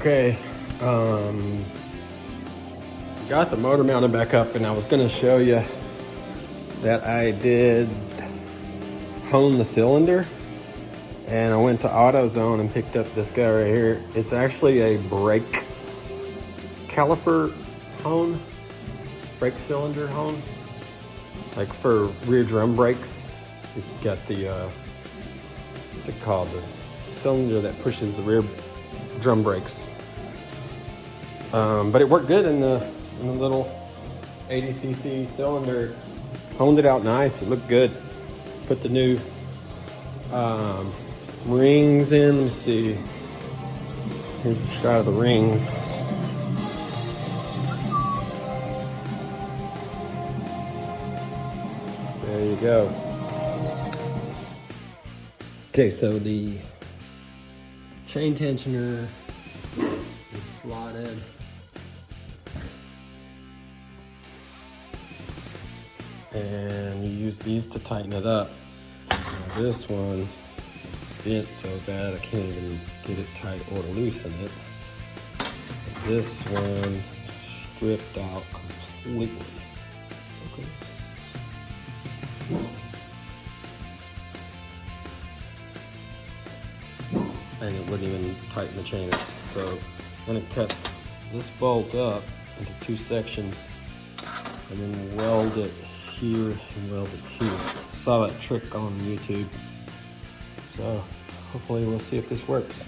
Okay, got the motor mounted back up, and I was going to show you that I did hone the cylinder, and I went to AutoZone and picked up this guy right here. It's actually a brake caliper hone, brake cylinder hone, like for rear drum brakes. You got the what's it called, the cylinder that pushes the rear drum brakes. But it worked good in the little 80cc cylinder. Honed it out nice. It looked good. Put the new rings in. Let me see. Here's a shot of the rings. There you go. Okay, so the chain tensioner is slotted. And you use these to tighten it up. Now this one is bent so bad I can't even get it tight or to loosen it. But this one stripped out completely. Okay. And it wouldn't even tighten the chain up. So I'm gonna cut this bolt up into two sections and then weld it here and weld it here. Saw that trick on YouTube. So hopefully we'll see if this works.